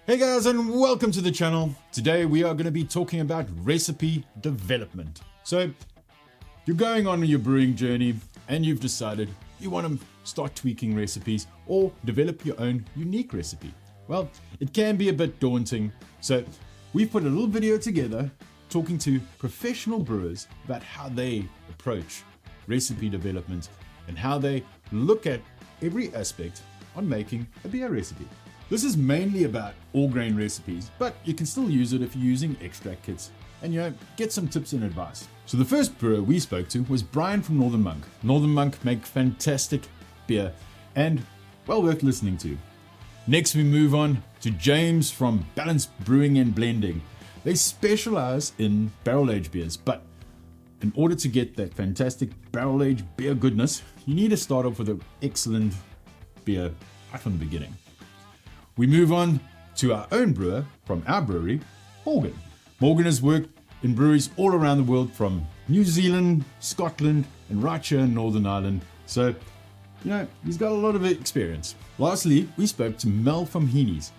Hey guys, and welcome to the channel. Today we are going to be talking about recipe development. So you're going on your brewing journey and you've decided you want to start tweaking recipes or develop your own unique recipe. Well, it can be a bit daunting. So we've put a little video together talking to professional brewers about how they approach recipe development and how they look at every aspect on making a beer recipe. This is mainly about all grain recipes, but you can still use it if you're using extract kits and get some tips and advice. So the first brewer we spoke to was Brian from Northern Monk. Northern Monk make fantastic beer and well worth listening to. Next we move on to James from Balanced Brewing and Blending. They specialize in barrel aged beers, but in order to get that fantastic barrel aged beer goodness, you need to start off with an excellent beer right from the beginning. We move on to our own brewer from our brewery, Morgan. Morgan has worked in breweries all around the world from New Zealand, Scotland, and right here in Northern Ireland. So, he's got a lot of experience. Lastly, we spoke to Mel from Heaney's.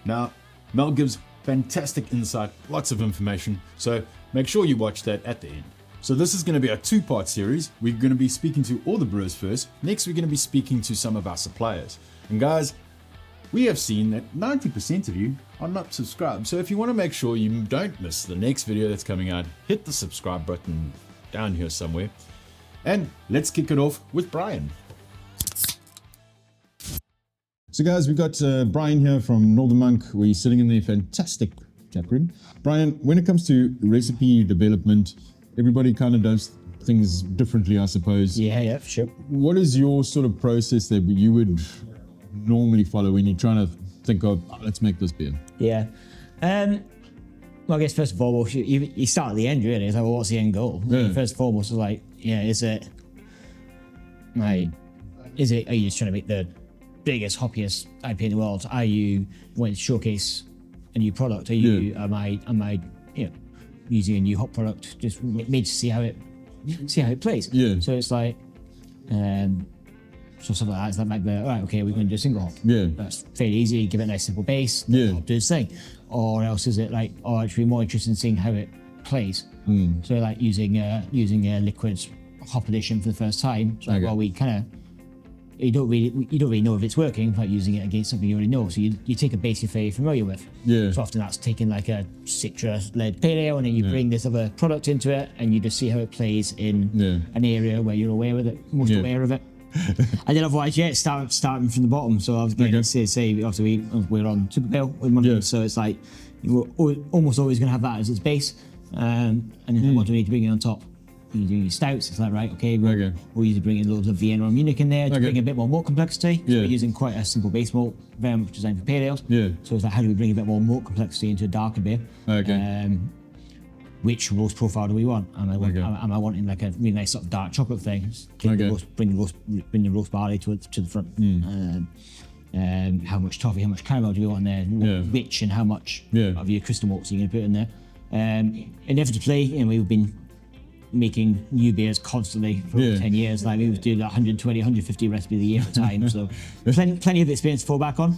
Now, Mel gives fantastic insight, lots of information, so make sure you watch that at the end. So this is going to be a two-part series. We're going to be speaking to all the brewers first. Next, we're going to be speaking to some of our suppliers. And guys, we have seen that 90% of you are not subscribed. So if you want to make sure you don't miss the next video that's coming out, hit the subscribe button down here somewhere. And let's kick it off with Brian. So guys, we've got Brian here from Northern Monk. We're sitting in the fantastic chat room. Brian, when it comes to recipe development, everybody kind of does things differently, I suppose. Yeah, for sure. What is your sort of process that you would normally follow when you're trying to think of, let's make this beer? Yeah. Well, I guess first and foremost, you start at the end, really. It's like, well, what's the end goal? Yeah. First and foremost, it's like, are you just trying to make the biggest, hoppiest IPA in the world? Are you wanting to showcase a new product? Are you, am I using a new hop product, just made to see how it plays? Yeah. So it's like, so something like that, it's like the, all right, okay, we're going to do a single hop. Yeah. That's fairly easy, give it a nice simple base, Yeah. hop do its thing. Or else is it like, actually more interested in seeing how it plays. So like using a liquid hop addition for the first time. So like, well, we kind of, you don't really know if it's working without using it against something you already know. So you take a base you're very familiar with. Yeah. So often that's taking like a citrus-led pale ale and then you bring this other product into it and you just see how it plays in an area where you're aware of it, most aware of it. And then otherwise, starting from the bottom. So I was going to say, obviously we're on Super Pale with money, so it's like we're almost always going to have that as its base. And then what do we need to bring in on top? You're doing your stouts, it's like, right, okay, we'll usually bring in loads of Vienna or Munich in there to bring a bit more malt complexity. So we're using quite a simple base malt, very much designed for pale ales. Yeah. So it's like, how do we bring a bit more malt complexity into a darker beer? Which roast profile do we want? Am I wanting like a really nice sort of dark chocolate thing? Bring the roast barley to the front. How much toffee, how much caramel do we want in there? Which and how much of your crystal malts are you going to put in there? Inevitably, we've been making new beers constantly for 10 years. Like we would do 120, 150 recipes a year at a time. So plenty of experience to fall back on.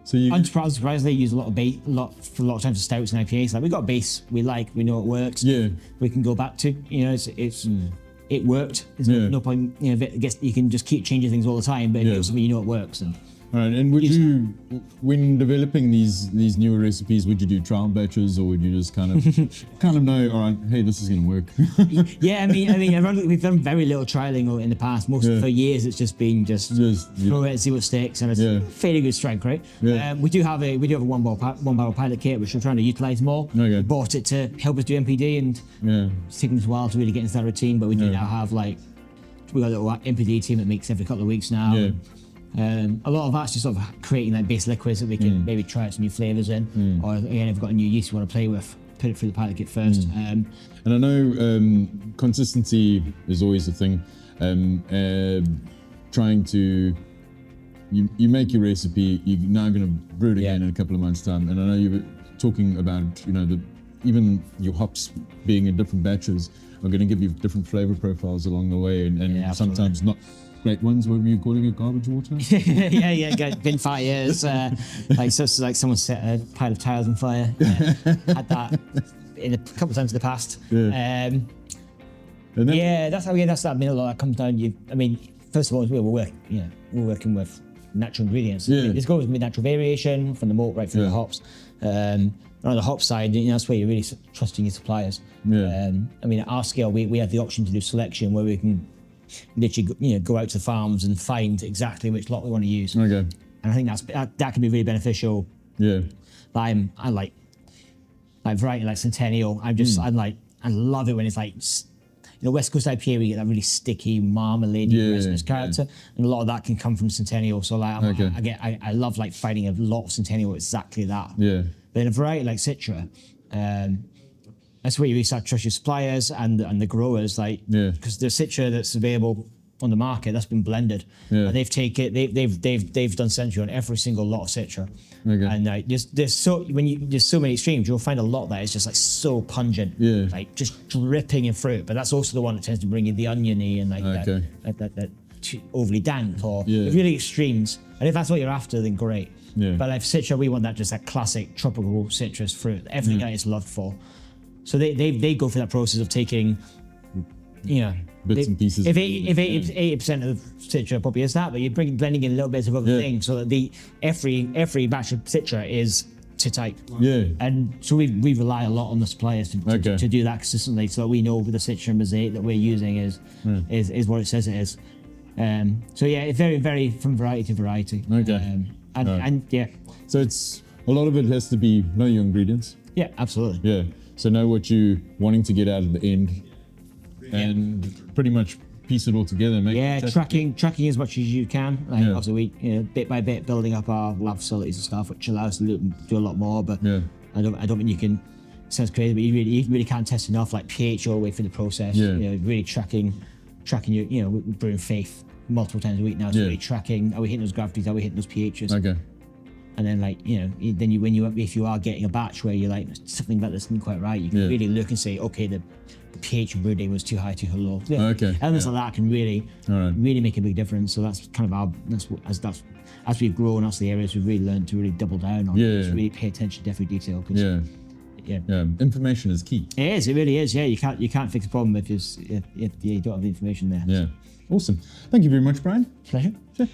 So unsurprisingly, use a lot of times for stouts and IPAs. Like we got a base we know it works. We can go back to. It worked. There's no point. You can just keep changing things all the time, but it's something it works. And all right. And would you, when developing these newer recipes, would you do trial batches, or would you just kind of know, all right, hey, this is going to work? We've done very little trialing in the past. For years, it's just been throw it and see what sticks, and it's fairly good strength, right? We do have a one barrel pilot kit, which we're trying to utilize more. We bought it to help us do MPD, and it's taken us a while to really get into that routine. But we do now have we got a little MPD team that makes every couple of weeks now. A lot of that's just sort of creating like base liquids that we can maybe try out some new flavours in, or again, if we've got a new yeast we want to play with, put it through the pilot kit first. And I know consistency is always a thing. Trying to, you make your recipe, you're now going to brew it again in a couple of months' time, and I know you were talking about even your hops being in different batches are going to give you different flavour profiles along the way, and sometimes not great ones. What were you calling it? Garbage water? yeah. Been 5 years. Like someone set a pile of tiles on fire. Yeah. Had that in a couple of times in the past. Yeah. That's that. I mean, a lot that comes down. First of all, we're working with natural ingredients. Yeah. This goes with natural variation from the malt right through the hops. On the hop side, that's where you're really trusting your suppliers. Yeah. At our scale, we have the option to do selection where we can literally go out to farms and find exactly which lot we want to use. Okay. And I think that can be really beneficial. Yeah. I like variety like Centennial. I love it when it's like, West Coast IPA, we get that really sticky, marmalade resinous character, and a lot of that can come from Centennial. So I love like finding a lot of Centennial exactly that. Yeah. But in a variety like Citra, that's where you really start to trust your suppliers and the growers, because the Citra that's available on the market that's been blended. Yeah. And they've done Century on every single lot of Citra. Okay. And there's so many extremes, you'll find a lot that is just like so pungent, like just dripping in fruit. But that's also the one that tends to bring in the oniony and like that overly dank or really extremes. And if that's what you're after, then great. Yeah. But like Citra, we want that classic tropical citrus fruit, everything that it's loved for. So they go through that process of taking, bits and pieces. If 80% of Citra probably is that, but you're blending in little bits of other things, so that every batch of Citra is to type. Yeah. And so we rely a lot on the suppliers to do that consistently, so that we know the Citra mosaic that we're using is what it says it is. It's very, very from variety to variety. Okay. So it's a lot of it has to be know your ingredients. Yeah, absolutely. Yeah. So know what you're wanting to get out of the end, and pretty much piece it all together. Tracking as much as you can. Obviously, we bit by bit building up our lab facilities and stuff, which allows us to do a lot more. But I don't think you can. It sounds crazy, but you really can't test enough, like pH all the way through the process. Yeah. Really tracking your. We're brewing Faith multiple times a week now, so really tracking. Are we hitting those gravities? Are we hitting those pHs? Okay. And then if you are getting a batch where you're like something about this isn't quite right, you can really look and say, okay, the pH of brew day was too high, too low. Okay. Elements like that can really make a big difference. So that's kind of as we've grown, that's the areas we've really learned to really double down on. Just really pay attention to every detail. Information is key. It is. It really is. Yeah, you can't fix a problem if you don't have the information there. Yeah. Awesome. Thank you very much, Brian. Pleasure. Sure.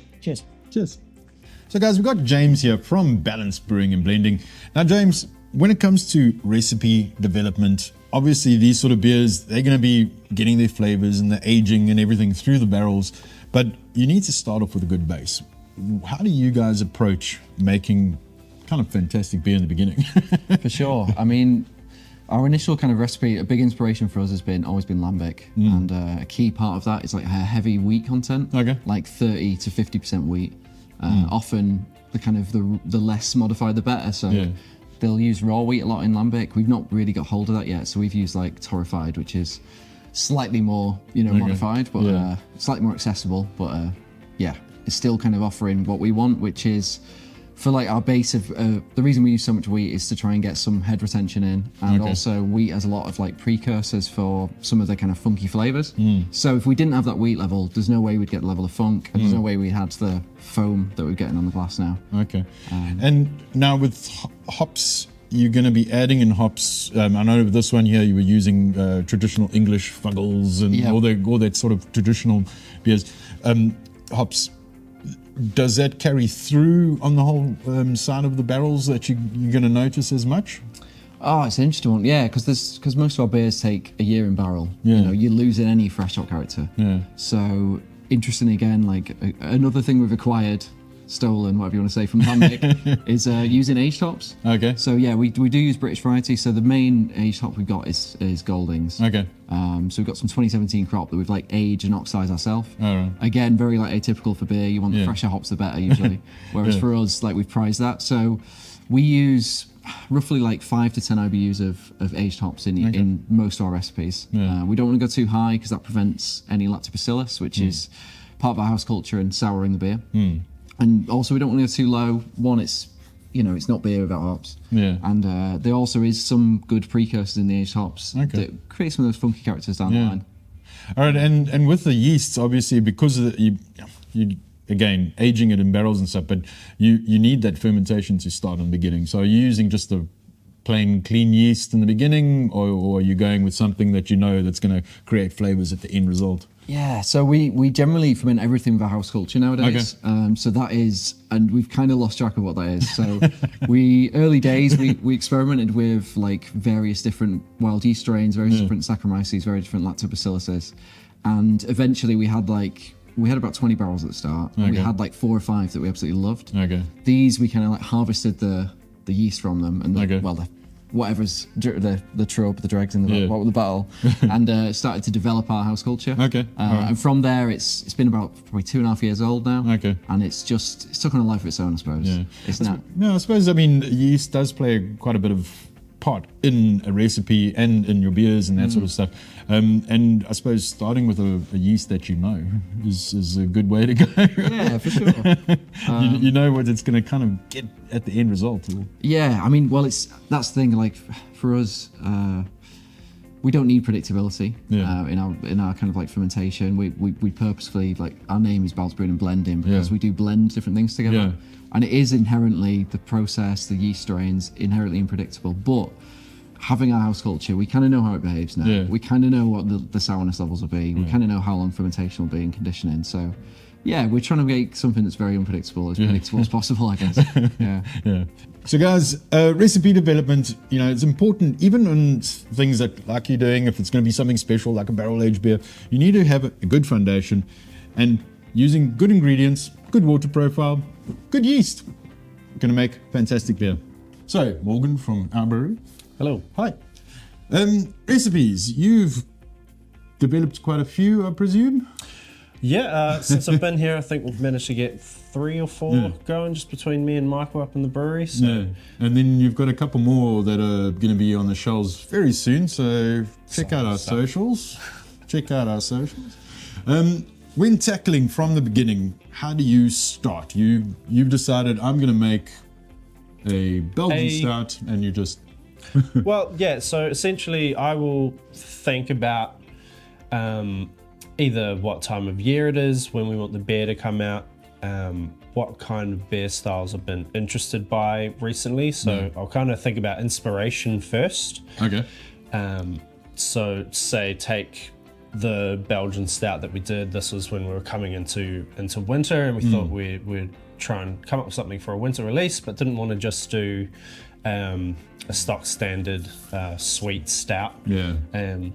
Cheers. So guys, we've got James here from Balanced Brewing and Blending. Now James, when it comes to recipe development, obviously these sort of beers, they're going to be getting their flavors and the aging and everything through the barrels, but you need to start off with a good base. How do you guys approach making kind of fantastic beer in the beginning? For sure. I mean, our initial kind of recipe, a big inspiration for us has always been lambic, and a key part of that is like a heavy wheat content, like 30 to 50% wheat. Often the less modified the better, so they'll use raw wheat a lot in lambic. We've not really got hold of that yet, so we've used like torrefied, which is slightly more modified, but slightly more accessible, but it's still kind of offering what we want, which is for like our base of the reason we use so much wheat is to try and get some head retention in, and also wheat has a lot of like precursors for some of the kind of funky flavors. So if we didn't have that wheat level, there's no way we'd get the level of funk, and there's no way we had the foam that we're getting on the glass now. Okay. And now with hops, you're going to be adding in hops. I know with this one here you were using traditional English fuggles and all that sort of traditional beers. Hops. Does that carry through on the whole side of the barrels that you're going to notice as much? Oh, it's an interesting one, because most of our beers take a year in barrel. You're losing any fresh hop character. So interesting again, like another thing we've acquired, stolen, whatever you want to say, from lambic is using aged hops. Okay. So we do use British variety. So the main aged hop we've got is Goldings. Okay. So we've got some 2017 crop that we've like aged and oxidized ourselves. Right. Again, very like atypical for beer. You want the fresher hops the better usually. Whereas for us, like we've prized that. So we use roughly like 5 to 10 IBUs of aged hops in most of our recipes. We don't want to go too high because that prevents any lactobacillus, which is part of our house culture and souring the beer. And also we don't want to go too low. One, it's not beer without hops. And there also is some good precursors in the aged hops that create some of those funky characters down the line. All right, and with the yeasts, obviously, because of you again aging it in barrels and stuff, but you need that fermentation to start in the beginning. So are you using just the plain clean yeast in the beginning, or are you going with something that you know that's going to create flavors at the end result? Yeah, so we generally ferment everything with our house culture nowadays. Okay. So that is, and we've kind of lost track of what that is. So early days, we experimented with like various different wild yeast strains, various different Saccharomyces, very different lactobacilluses. And eventually we had about 20 barrels at the start. Okay. We had like 4 or 5 that we absolutely loved. Okay. These, we kind of like harvested the yeast from them and whatever's the trub, the dregs in the bottle, and started to develop our house culture. Okay. Right. And from there, it's been about probably 2.5 years old now. Okay. And it's took on a life of its own, I suppose. Yeah. It's not. No, I suppose, I mean, yeast does play quite a bit of part in a recipe and in your beers and that sort of stuff. And I suppose starting with a yeast that you know is a good way to go. Yeah, for sure. You know what it's going to kind of get at the end result. Yeah, I mean, well, that's the thing. Like for us, we don't need predictability in our kind of like fermentation. We purposefully, like, our name is Balanced Brewing and Blending because we do blend different things together. Yeah. And it is inherently, the process, the yeast strains, inherently unpredictable. But having our house culture, we kind of know how it behaves now. Yeah. We kind of know what the sourness levels will be. We kind of know how long fermentation will be and conditioning. So, yeah, we're trying to make something that's very unpredictable as predictable as possible, I guess. Yeah. So, guys, recipe development, it's important, even on things that, like you're doing, if it's going to be something special like a barrel-aged beer, you need to have a good foundation, and using good ingredients, good water profile, good yeast, you're going to make fantastic beer. So, Morgan from our brewery. Hello. Hi. Recipes, you've developed quite a few, I presume? Yeah, since I've been here, I think we've managed to get 3 or 4 going just between me and Michael up in the brewery. So. Yeah. And then you've got a couple more that are going to be on the shelves very soon, so check out our socials. When tackling from the beginning, how do you start? You've decided, I'm going to make a Belgian stout, and you just... Well, yeah, so essentially I will think about either what time of year it is, when we want the beer to come out, what kind of beer styles I've been interested by recently. So I'll kind of think about inspiration first. Okay. So say take the Belgian stout that we did. This was when we were coming into winter, and we thought we'd try and come up with something for a winter release, but didn't want to just do a stock standard sweet stout. Yeah.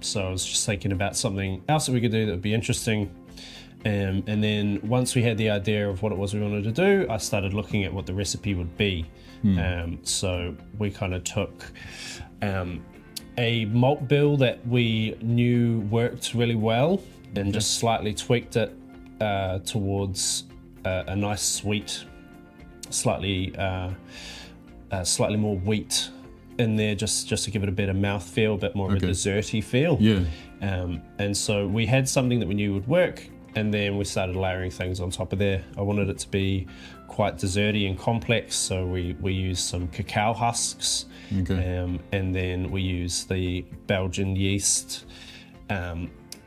So I was just thinking about something else that we could do that would be interesting. And then once we had the idea of what it was we wanted to do, I started looking at what the recipe would be. So we kind of took a malt bill that we knew worked really well and just slightly tweaked it towards a nice sweet, slightly more wheat in there, just to give it a better mouthfeel, a bit more of a desserty feel. Yeah. And so we had something that we knew would work, and then we started layering things on top of there. I wanted it to be quite desserty and complex, so we used some cacao husks, and then we used the Belgian yeast,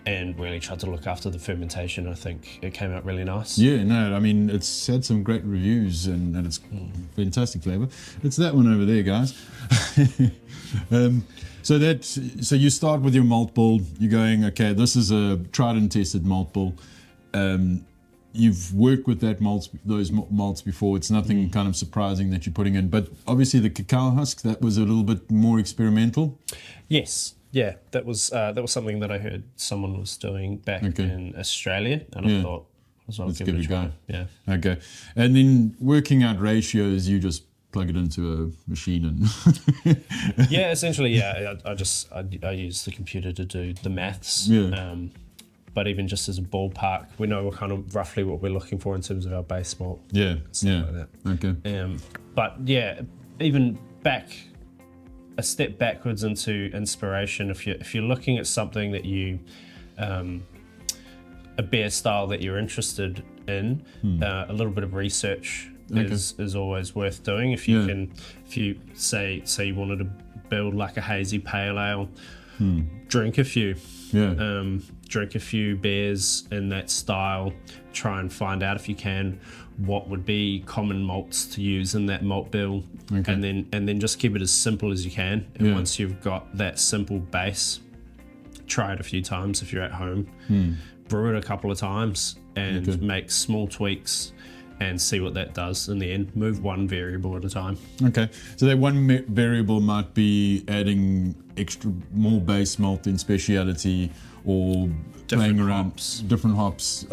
and really tried to look after the fermentation. I think it came out really nice. Yeah, no, I mean, it's had some great reviews, and it's fantastic flavour. It's that one over there, guys. So you start with your malt bill. You're going, okay, this is a tried and tested malt bill. You've worked with those malts before. It's nothing kind of surprising that you're putting in. But obviously the cacao husk, that was a little bit more experimental. Yes. Yeah, that was something that I heard someone was doing back in Australia, and I thought, let's give it a go. Yeah. Okay. And then working out ratios, you just plug it into a machine and... Yeah, essentially, yeah. I use the computer to do the maths. Yeah. But even just as a ballpark, we know kind of roughly what we're looking for in terms of our base malt. Yeah. Like that. Okay. But yeah, even a step backwards into inspiration. If you're looking at something that you, a beer style that you're interested in, a little bit of research is always worth doing. If you say you wanted to build like a hazy pale ale, drink a few. Yeah. Drink a few beers in that style. Try and find out if you can what would be common malts to use in that malt bill, Okay. and then just keep it as simple as you can. And Yeah. once you've got that simple base, try it a few times if you're at home. Brew it a couple of times and Okay. make small tweaks and see what that does in the end. Move one variable at a time. Okay, so that one variable might be adding more base malt in speciality, or playing around hops. different hops,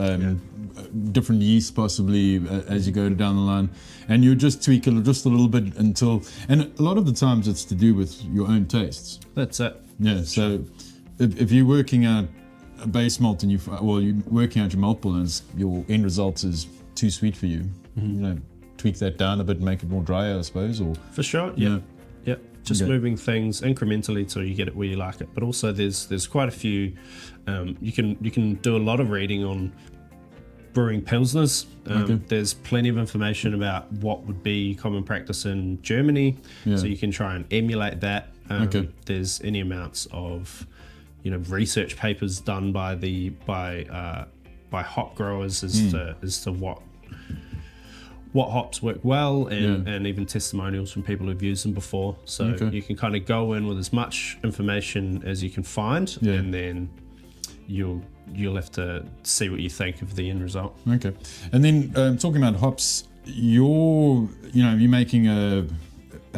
different yeast possibly as you go down the line, and you just tweak it just a little bit until. And a lot of the times it's to do with your own tastes. That's it. Yeah. So if you're working out a base malt and you're working out your malt bill and your end result is too sweet for you, you know, tweak that down a bit and make it more dry, I suppose, or For sure. Yeah. Yeah. Just Okay. moving things incrementally till you get it where you like it. But also there's quite a few. You can do a lot of reading on brewing pilsners. Okay. There's plenty of information about what would be common practice in Germany, Yeah. so you can try and emulate that. Okay. There's any amounts of research papers done by hop growers as to what hops work well, and even testimonials from people who've used them before. So Okay. you can kind of go in with as much information as you can find, Yeah. and then you'll have to see what you think of the end result. Okay, and then talking about hops, you're making a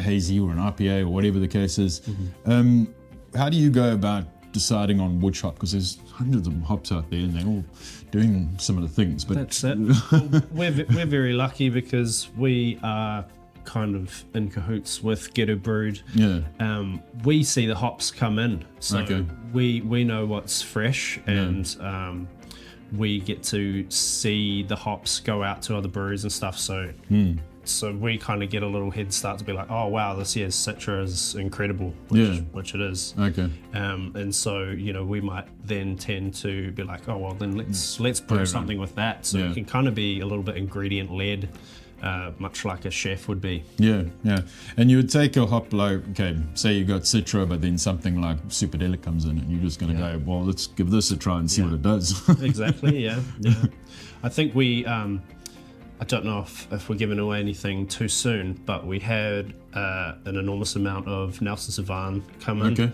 hazy or an IPA or whatever the case is. How do you go about deciding on which hop? Because there's hundreds of hops out there, and they're all doing similar things. But That's it. Well, we're very lucky because we are kind of in cahoots with Geterbrewed. yeah, We see the hops come in, so Okay. we know what's fresh, and we get to see the hops go out to other breweries and stuff. So we kind of get a little head start to be like, oh wow, this year's Citra is incredible, which it is. okay, And so we might then tend to be like, oh well, then let's brew Play something with that. So Yeah. it can kind of be a little bit ingredient led, much like a chef would be. yeah. And you would take a hop like, okay, say you got Citra, but then something like Superdelic comes in, and you're just going to go, well, let's give this a try and see what it does. Exactly. Yeah. I think we. I don't know if we're giving away anything too soon, but we had an enormous amount of Nelson Sauvin come in, Okay.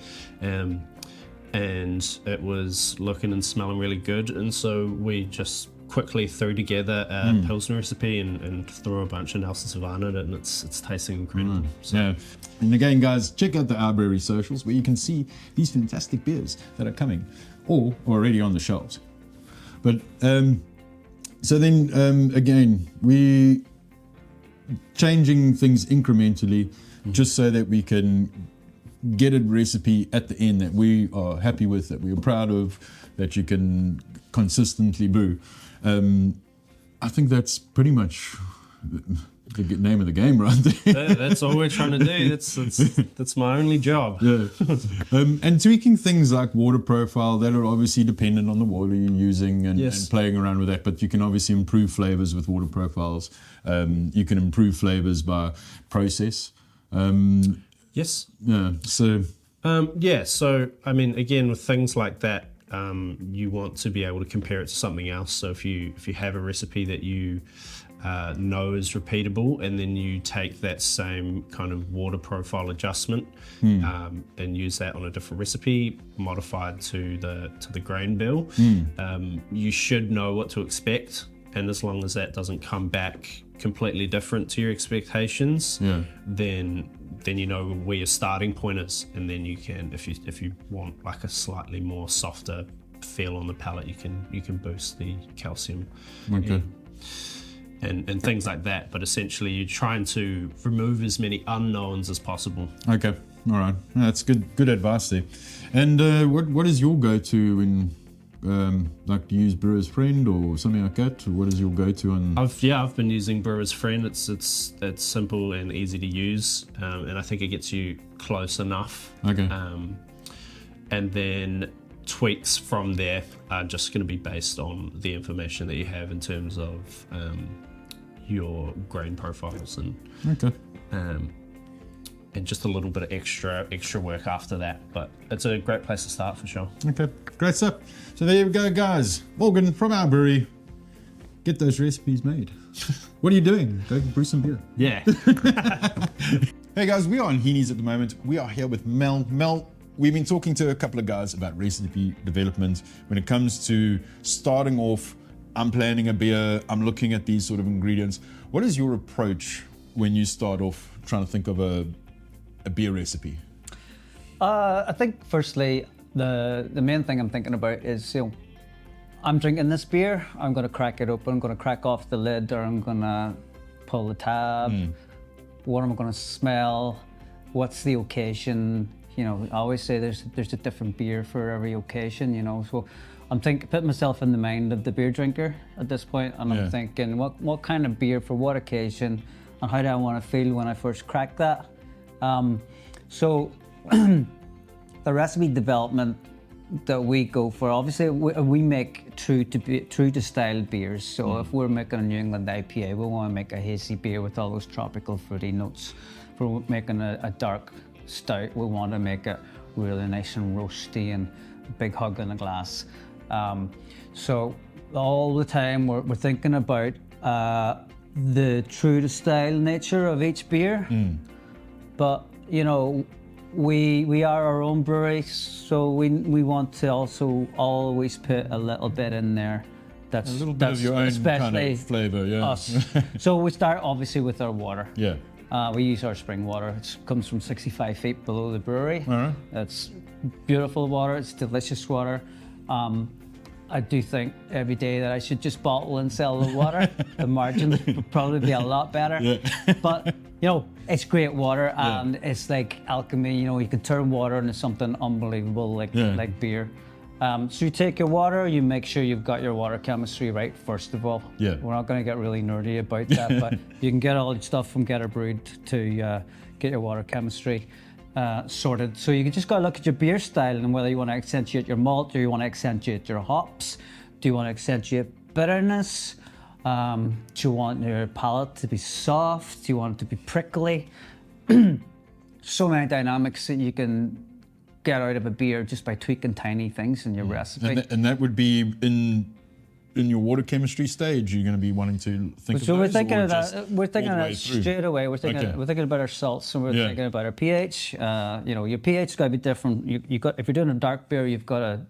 and it was looking and smelling really good, and so we just quickly threw together a Pilsner recipe and threw a bunch of Nelson Sauvin in it, and it's tasting incredible. So Yeah. And again, guys, check out the Our Brewery socials where you can see these fantastic beers that are coming or already on the shelves. But so then again, we changing things incrementally just so that we can get a recipe at the end that we are happy with, that we're proud of, that you can consistently brew. I think that's pretty much the name of the game right there. that's all we're trying to do. That's my only job. Yeah. And tweaking things like water profile that are obviously dependent on the water you're using and playing around with that, but you can obviously improve flavors with water profiles. You can improve flavors by process. Yes. Yeah. So So I mean, again, with things like that, you want to be able to compare it to something else. So if you have a recipe that you know is repeatable, and then you take that same kind of water profile adjustment and use that on a different recipe modified to the grain bill, you should know what to expect. And as long as that doesn't come back completely different to your expectations, then you know where your starting point is, and then you can, if you want like a slightly more softer feel on the palate, you can boost the calcium. okay. And things like that. But essentially you're trying to remove as many unknowns as possible. Okay. All right. That's good advice there. And what is your go-to when like to use Brewer's Friend or something like that? What is your go-to on? I've been using Brewer's Friend. It's simple and easy to use, and I think it gets you close enough. Okay. And then tweaks from there are just going to be based on the information that you have in terms of your grain profiles and Okay. and just a little bit of extra work after that. But it's a great place to start for sure. Okay, great stuff. So there you go, guys. Morgan from our brewery. Get those recipes made. What are you doing? Go brew some beer. Yeah. Hey guys, we are on Heaney's at the moment. We are here with Mel. Mel, we've been talking to a couple of guys about recipe development. When it comes to starting off, I'm planning a beer, I'm looking at these sort of ingredients. What is your approach when you start off trying to think of a beer recipe? I think firstly, the main thing I'm thinking about is, I'm drinking this beer, I'm going to crack it open, I'm going to crack off the lid, or I'm going to pull the tab. What am I going to smell? What's the occasion? I always say there's a different beer for every occasion, so I'm putting myself in the mind of the beer drinker at this point, and I'm thinking what kind of beer for what occasion, and how do I want to feel when I first crack that. So the recipe development that we go for, obviously we make true to style beers. So if we're making a New England IPA, we want to make a hazy beer with all those tropical fruity notes. If we're making a dark stout, we want to make it really nice and roasty and a big hug in the glass. So all the time we're thinking about the true to style nature of each beer. But we are our own brewery, so we want to also always put a little bit in there. That's a little bit of your own kind of flavor, us. So we start obviously with our water. Yeah. We use our spring water. It comes from 65 feet below the brewery. It's beautiful water. It's delicious water. I do think every day that I should just bottle and sell the water. The margin would probably be a lot better. But it's great water, and it's like alchemy. You can turn water into something unbelievable, like beer. So you take your water, you make sure you've got your water chemistry right first of all. We're not going to get really nerdy about that, but you can get all your stuff from Geterbrewed to get your water chemistry sorted. So you just got to look at your beer style and whether you want to accentuate your malt or you want to accentuate your hops. Do you want to accentuate bitterness? Do you want your palate to be soft? Do you want it to be prickly? So many dynamics that you can get out of a beer just by tweaking tiny things in your recipe. And that would be in your water chemistry stage. You're going to be wanting to think. So of we're those, thinking or of just that. We're thinking all the of way that through? straight away. We're thinking about our salts, and we're thinking about our pH. Your pH's got to be different. If you're doing a dark beer, you've got to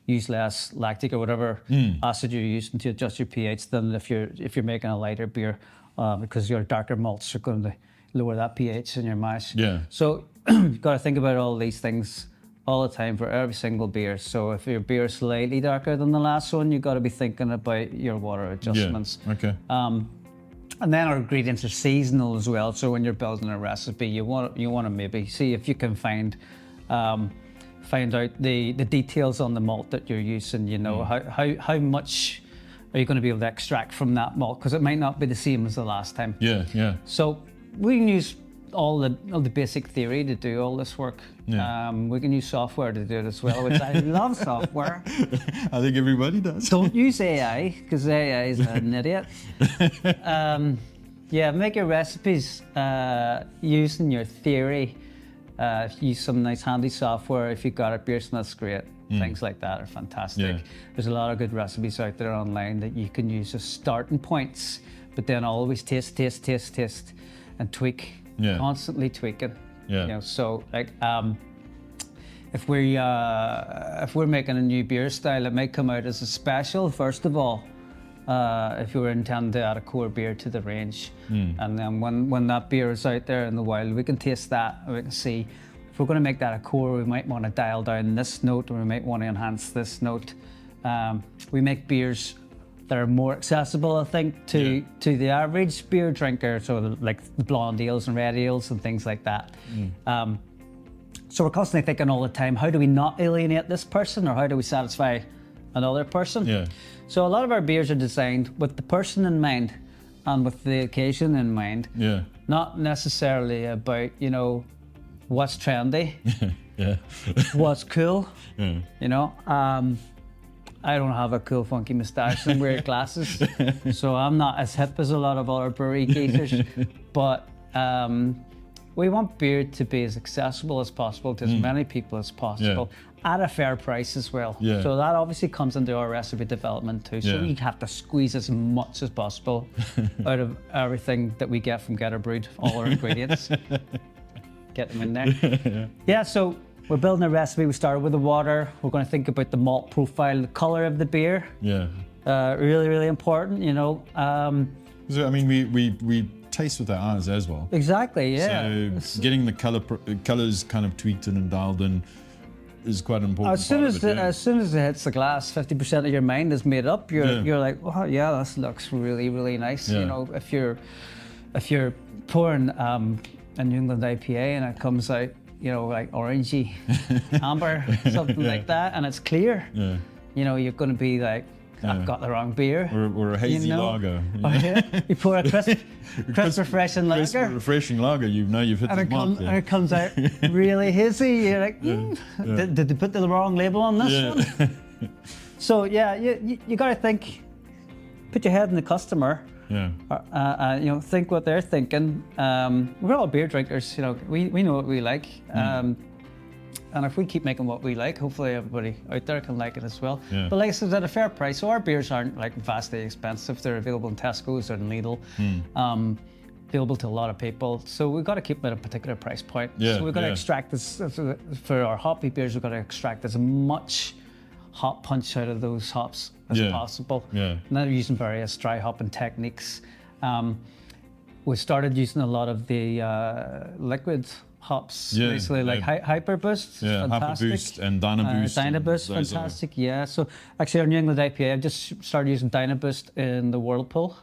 use less lactic or whatever acid you're using to adjust your pH than if you're making a lighter beer, because your darker malts are going to lower that pH in your mash. So you've got to think about all these things all the time for every single beer. So if your beer is slightly darker than the last one, you've got to be thinking about your water adjustments. And then our ingredients are seasonal as well. So when you're building a recipe, you want to maybe see if you can find out the details on the malt that you're using. How much are you going to be able to extract from that malt, because it might not be the same as the last time. So we can use all the basic theory to do all this work. We can use software to do it as well, which I love software. I think everybody does. Don't use AI, because AI is an idiot. Make your recipes using your theory. Use some nice handy software. If you've got a beersmith's, great. Things like that are fantastic. There's a lot of good recipes out there online that you can use as starting points, but then always taste, and tweak. Constantly tweaking. So like if we're making a new beer style, it might come out as a special first of all. If you were intending to add a core beer to the range, and then when that beer is out there in the wild, we can taste that and we can see if we're going to make that a core, we might want to dial down this note, or we might want to enhance this note. We make beers that are more accessible, I think, to the average beer drinker, so like the blonde ales and red ales and things like that. So we're constantly thinking all the time, how do we not alienate this person, or how do we satisfy another person? So a lot of our beers are designed with the person in mind and with the occasion in mind. Not necessarily about, what's trendy, what's cool, I don't have a cool funky moustache and weird glasses, so I'm not as hip as a lot of other brewery geezers, but we want beer to be as accessible as possible to as many people as possible at a fair price as well. Yeah. So that obviously comes into our recipe development too. So we have to squeeze as much as possible out of everything that we get from Geterbrewed, all our ingredients. Get them in there. Yeah, so we're building a recipe. We started with the water. We're going to think about the malt profile, the color of the beer. Yeah. Really, really important, you know. So, I mean, we taste with our eyes as well. Exactly, yeah. So getting the colors kind of tweaked and dialed in is quite important. As soon as it hits the glass, 50% of your mind is made up. You're like, oh yeah, this looks really, really nice. Yeah. You know, if you're pouring a New England IPA and it comes out, you know, like orangey, amber, something like that, and it's clear, you know, you're going to be like, I've got the wrong beer. Or a hazy lager. Oh, yeah. You pour a crisp refreshing lager. Refreshing lager, you know you've hit the mark there. And it comes out really hazy. You're like, did they put the wrong label on this one? So yeah, you got to think, put your head in the customer. Yeah. You know, think what they're thinking. We're all beer drinkers. You know, we know what we like. And if we keep making what we like, hopefully everybody out there can like it as well. Yeah. But like I said, at a fair price. So our beers aren't like vastly expensive. They're available in Tesco's or in Lidl. Available to a lot of people. So we've got to keep them at a particular price point. Yeah, So we've got to extract this, for our hoppy beers, we've got to extract as much hop punch out of those hops as possible. Yeah. And then we're using various dry hopping techniques. We started using a lot of the liquid hops recently, like Hyper Boost, fantastic. Hyper Boost and Dynaboost. Dynaboost, fantastic, yeah. So actually our New England IPA, I've just started using Dynaboost in the Whirlpool.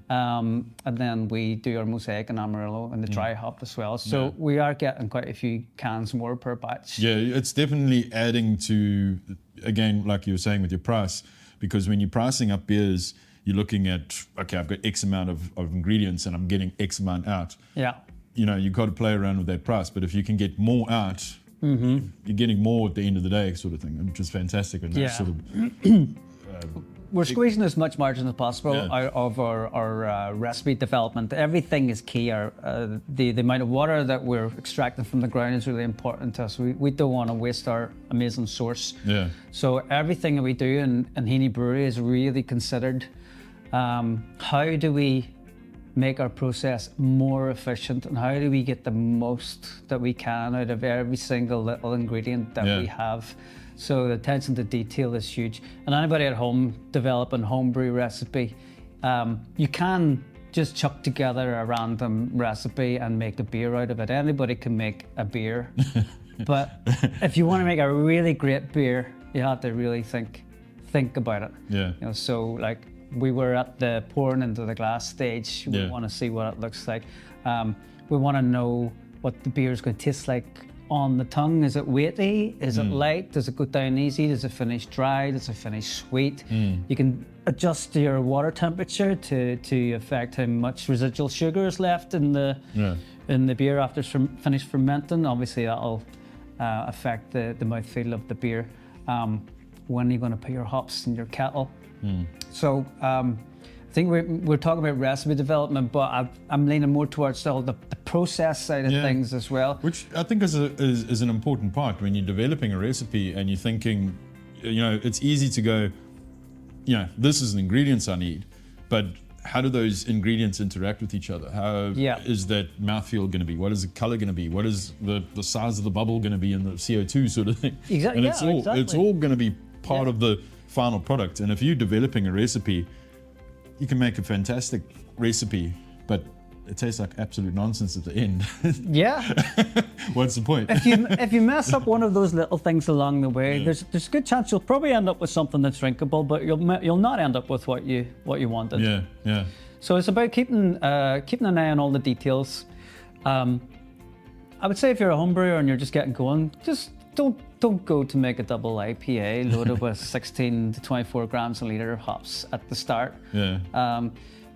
And then we do our Mosaic and Amarillo and the dry hop as well. So we are getting quite a few cans more per batch. Yeah, it's definitely adding to, again, like you were saying with your price, because when you're pricing up beers, you're looking at, okay, I've got X amount of ingredients and I'm getting X amount out. Yeah. You know, you've got to play around with that price. But if you can get more out, you're getting more at the end of the day, sort of thing, which is fantastic. And that's sort of, we're squeezing as much margin as possible out of our recipe development. Everything is key. The amount of water that we're extracting from the ground is really important to us. We don't want to waste our amazing source. Yeah. So everything that we do in Heaney Brewery is really considered. How do we make our process more efficient, and how do we get the most that we can out of every single little ingredient that we have? So the attention to detail is huge. And anybody at home developing homebrew recipe, you can just chuck together a random recipe and make a beer out of it. Anybody can make a beer. But if you want to make a really great beer, you have to really think about it. Yeah. You know, so like we were at the pouring into the glass stage. We want to see what it looks like. We want to know what the beer is going to taste like on the tongue. Is it weighty? Is it light? Does it go down easy? Does it finish dry? Does it finish sweet? You can adjust your water temperature to affect how much residual sugar is left in the beer after it's finished fermenting. Obviously, that'll affect the mouthfeel of the beer. When are you going to put your hops in your kettle? So I think we're talking about recipe development, but I'm leaning more towards the process side of things as well. Which I think is an important part when you're developing a recipe and you're thinking, you know, it's easy to go, you know, this is the ingredients I need, but how do those ingredients interact with each other? How is that mouthfeel going to be? What is the color going to be? What is the size of the bubble going to be in the CO2 sort of thing? Exactly. And it's all going to be part of the final product. And if you're developing a recipe, you can make a fantastic recipe, but it tastes like absolute nonsense at the end. What's the point? If you mess up one of those little things along the way, there's a good chance you'll probably end up with something that's drinkable, but you'll not end up with what you wanted. Yeah. So it's about keeping an eye on all the details. I would say if you're a homebrewer and you're just getting going, just don't go to make a double IPA loaded with 16 to 24 grams a litre of hops at the start.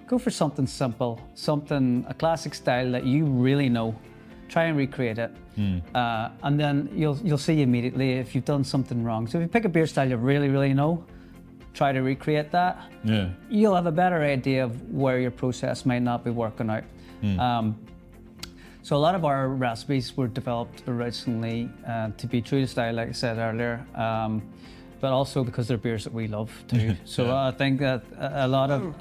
Go for something simple, a classic style that you really know. Try and recreate it, and then you'll see immediately if you've done something wrong. So if you pick a beer style you really, really know, try to recreate that. You'll have a better idea of where your process might not be working out. So a lot of our recipes were developed originally to be true to style, like I said earlier, but also because they're beers that we love too. So I think that a lot of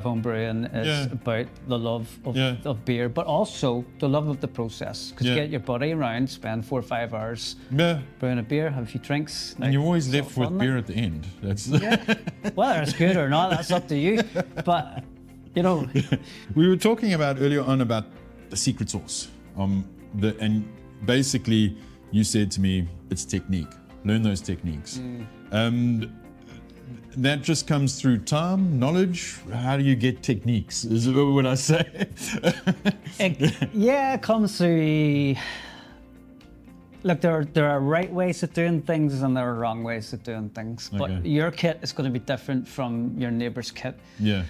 homebrewing is about the love of beer, but also the love of the process. Because you get your buddy around, spend 4 or 5 hours brewing a beer, have a few drinks, and you're always left with beer at the end. That's whether it's good or not, that's up to you. But you know, we were talking about earlier on about the secret sauce. And basically, you said to me, it's technique. Learn those techniques. That just comes through time, knowledge. How do you get techniques? Is what I say. It comes through. Look, there are right ways of doing things and there are wrong ways of doing things. But your kit is going to be different from your neighbour's kit. Yeah.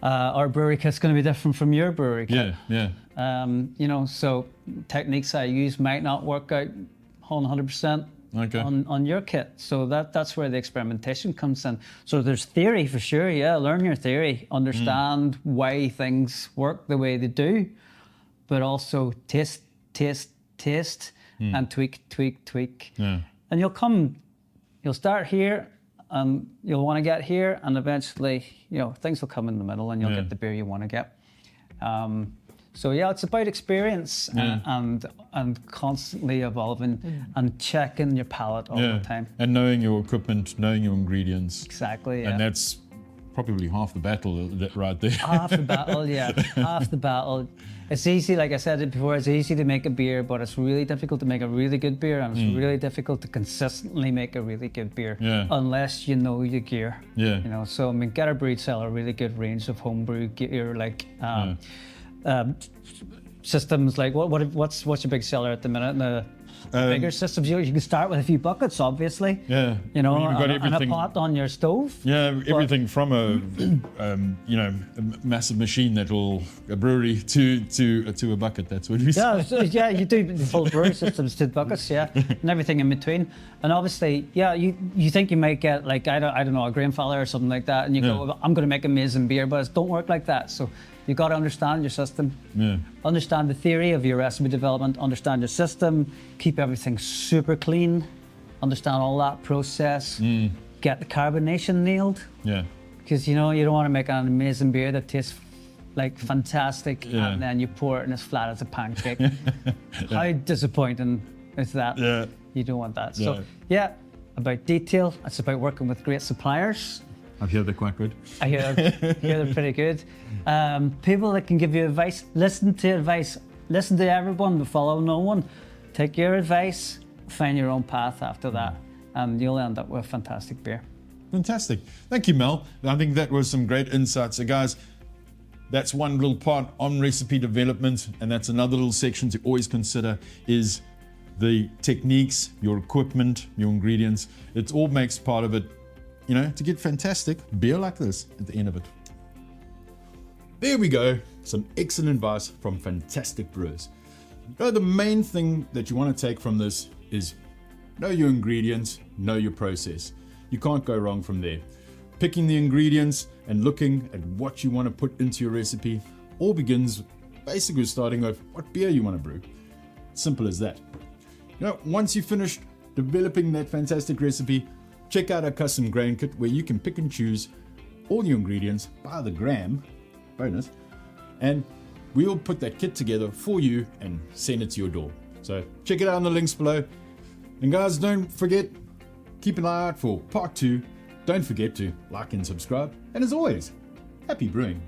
Our brewery kit's going to be different from your brewery kit. You know, so techniques I use might not work out 100% on your kit. So that's where the experimentation comes in. So there's theory for sure, learn your theory, understand why things work the way they do, but also taste, and tweak. Yeah. And you'll start here, and you'll want to get here, and eventually, you know, things will come in the middle, and you'll get the beer you want to get. So it's about experience and constantly evolving and checking your palate all the time. And knowing your equipment, knowing your ingredients. Exactly. And that's probably half the battle right there. Half the battle, half the battle. It's easy, like I said before, it's easy to make a beer, but it's really difficult to make a really good beer, and it's really difficult to consistently make a really good beer unless you know your gear. You know, so I mean, Geterbrewed sell a really good range of homebrew gear, like systems. Like what's your big seller at the minute? The bigger systems, you can start with a few buckets, obviously. You know, and a pot on your stove. Everything from a massive machine a brewery to a bucket. That's what we say. You do the full brewery systems to buckets, and everything in between. And obviously, you think you might get like I don't know, a Grandfather or something like that, and you go, I'm going to make amazing beer, but it don't work like that. So you've got to understand your system, understand the theory of your recipe development, understand your system, keep everything super clean, understand all that process, get the carbonation nailed. Because you know you don't want to make an amazing beer that tastes like fantastic and then you pour it and it's flat as a pancake. How disappointing is that? You don't want that. So about detail, it's about working with great suppliers. I hear they're quite good. I hear they're pretty good. People that can give you advice, listen to advice. Listen to everyone, but follow no one. Take your advice, find your own path after that, and you'll end up with fantastic beer. Fantastic. Thank you, Mel. I think that was some great insights. So guys, that's one little part on recipe development, and that's another little section to always consider is the techniques, your equipment, your ingredients. It all makes part of it, you know, to get fantastic beer like this at the end of it. There we go. Some excellent advice from fantastic brewers. You know, the main thing that you want to take from this is know your ingredients, know your process. You can't go wrong from there. Picking the ingredients and looking at what you want to put into your recipe all begins basically with starting with what beer you want to brew. Simple as that. You know, once you've finished developing that fantastic recipe, check out our custom grain kit where you can pick and choose all your ingredients by the gram, bonus, and we'll put that kit together for you and send it to your door. So check it out in the links below. And guys, don't forget, keep an eye out for part 2. Don't forget to like and subscribe. And as always, happy brewing.